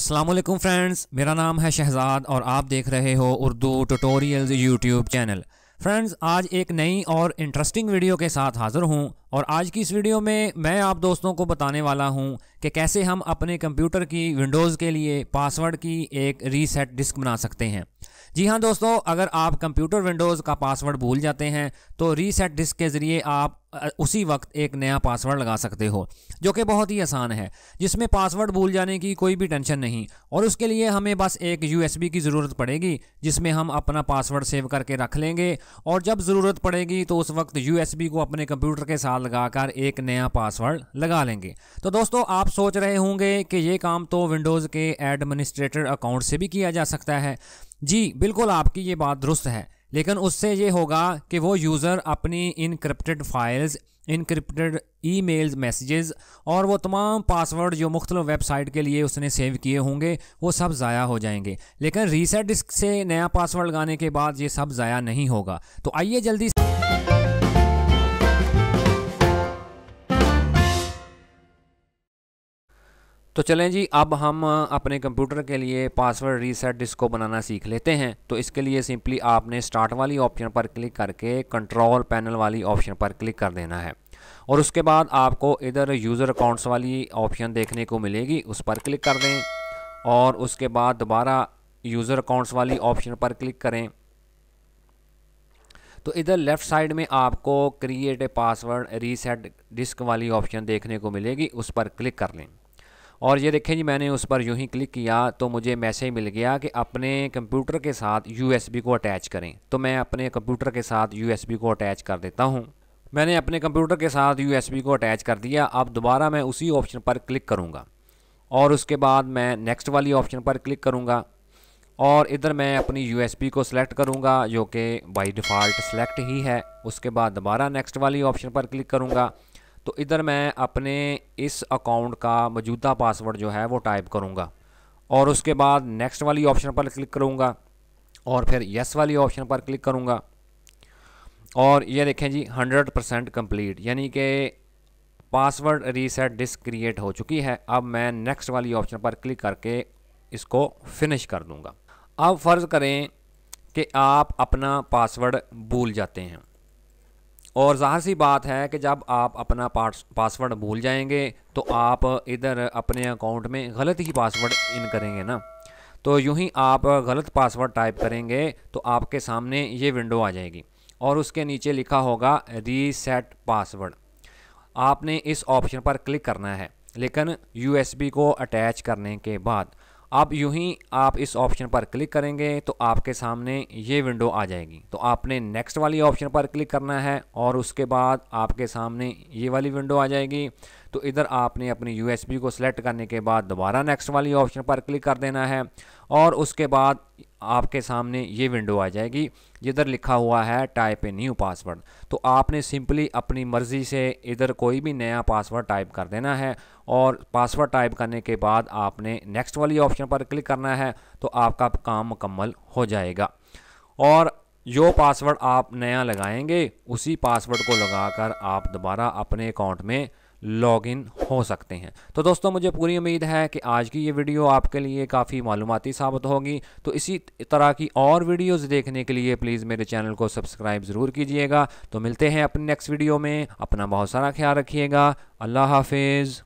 अस्सलाम वालेकुम फ्रेंड्स, मेरा नाम है शहजाद और आप देख रहे हो Urdu tutorials YouTube channel. Friends, आज एक नई और इंटरेस्टिंग वीडियो के साथ हाज़िर हूँ और आज की इस वीडियो में मैं आप दोस्तों को बताने वाला हूँ कि कैसे हम अपने कंप्यूटर की विंडोज़ के लिए पासवर्ड की एक रीसेट डिस्क बना सकते हैं। जी हाँ दोस्तों, अगर आप कंप्यूटर विंडोज़ का पासवर्ड भूल जाते हैं तो रीसेट डिस्क के ज़रिए आप उसी वक्त एक नया पासवर्ड लगा सकते हो, जो कि बहुत ही आसान है, जिसमें पासवर्ड भूल जाने की कोई भी टेंशन नहीं। और उसके लिए हमें बस एक USB की ज़रूरत पड़ेगी, जिसमें हम अपना पासवर्ड सेव करके रख लेंगे और जब ज़रूरत पड़ेगी तो उस वक्त USB को अपने कंप्यूटर के साथ लगाकर एक नया पासवर्ड लगा लेंगे। तो दोस्तों, आप सोच रहे होंगे कि ये काम तो विंडोज़ के एडमिनिस्ट्रेटर अकाउंट से भी किया जा सकता है। जी बिल्कुल, आपकी ये बात दुरुस्त है, लेकिन उससे ये होगा कि वो यूज़र अपनी encrypted files, encrypted emails, messages और वो तमाम पासवर्ड जो मुख्तलिफ वेबसाइट के लिए उसने सेव किए होंगे वो सब ज़ाया हो जाएंगे। लेकिन रीसेट डिस्क से नया पासवर्ड लगाने के बाद ये सब ज़ाया नहीं होगा। तो आइए जल्दी तो चलें जी, अब हम अपने कंप्यूटर के लिए पासवर्ड रीसेट डिस्क को बनाना सीख लेते हैं। तो इसके लिए सिंपली आपने स्टार्ट वाली ऑप्शन पर क्लिक करके कंट्रोल पैनल वाली ऑप्शन पर क्लिक कर देना है और उसके बाद आपको इधर यूज़र अकाउंट्स वाली ऑप्शन देखने को मिलेगी, उस पर क्लिक कर दें और उसके बाद दोबारा यूज़र अकाउंट्स वाली ऑप्शन पर क्लिक करें। तो इधर लेफ़्ट साइड में आपको create a password reset disk वाली ऑप्शन देखने को मिलेगी, उस पर क्लिक कर लें। और ये देखें जी, मैंने उस पर यूं ही क्लिक किया तो मुझे मैसेज मिल गया कि अपने कंप्यूटर के साथ USB को अटैच करें। तो मैं अपने कंप्यूटर के साथ USB को अटैच कर देता हूं। मैंने अपने कंप्यूटर के साथ USB को अटैच कर दिया। अब दोबारा मैं उसी ऑप्शन पर क्लिक करूंगा और उसके बाद मैं नेक्स्ट वाली ऑप्शन पर क्लिक करूंगा और इधर मैं अपनी USB को सिलेक्ट करूंगा, जो कि बाय डिफ़ॉल्ट सिलेक्ट ही है। उसके बाद दोबारा नेक्स्ट वाली ऑप्शन पर क्लिक करूंगा तो इधर मैं अपने इस अकाउंट का मौजूदा पासवर्ड जो है वो टाइप करूंगा और उसके बाद नेक्स्ट वाली ऑप्शन पर क्लिक करूंगा और फिर यस वाली ऑप्शन पर क्लिक करूंगा और ये देखें जी 100% कंप्लीट, यानी कि पासवर्ड रीसेट डिस्क क्रिएट हो चुकी है। अब मैं नेक्स्ट वाली ऑप्शन पर क्लिक करके इसको फिनिश कर दूंगा। अब फ़र्ज़ करें कि आप अपना पासवर्ड भूल जाते हैं और ज़ाहिर सी बात है कि जब आप अपना पासवर्ड भूल जाएंगे तो आप इधर अपने अकाउंट में गलत ही पासवर्ड इन करेंगे ना। तो यूं ही आप गलत पासवर्ड टाइप करेंगे तो आपके सामने ये विंडो आ जाएगी और उसके नीचे लिखा होगा रीसेट पासवर्ड। आपने इस ऑप्शन पर क्लिक करना है, लेकिन USB को अटैच करने के बाद अब यूं ही आप इस ऑप्शन पर क्लिक करेंगे तो आपके सामने ये विंडो आ जाएगी। तो आपने नेक्स्ट वाली ऑप्शन पर क्लिक करना है और उसके बाद आपके सामने ये वाली विंडो आ जाएगी। तो इधर आपने अपनी USB को सिलेक्ट करने के बाद दोबारा नेक्स्ट वाली ऑप्शन पर क्लिक कर देना है और उसके बाद आपके सामने ये विंडो आ जाएगी जिधर लिखा हुआ है टाइप ए न्यू पासवर्ड। तो आपने सिंपली अपनी मर्ज़ी से इधर कोई भी नया पासवर्ड टाइप कर देना है और पासवर्ड टाइप करने के बाद आपने नेक्स्ट वाली ऑप्शन पर क्लिक करना है तो आपका काम मुकम्मल हो जाएगा और जो पासवर्ड आप नया लगाएंगे उसी पासवर्ड को लगाकर आप दोबारा अपने अकाउंट में लॉगिन हो सकते हैं। तो दोस्तों, मुझे पूरी उम्मीद है कि आज की ये वीडियो आपके लिए काफ़ी मालूमाती साबित होगी। तो इसी तरह की और वीडियोस देखने के लिए प्लीज़ मेरे चैनल को सब्सक्राइब ज़रूर कीजिएगा। तो मिलते हैं अपनी नेक्स्ट वीडियो में। अपना बहुत सारा ख्याल रखिएगा। अल्लाह हाफिज़।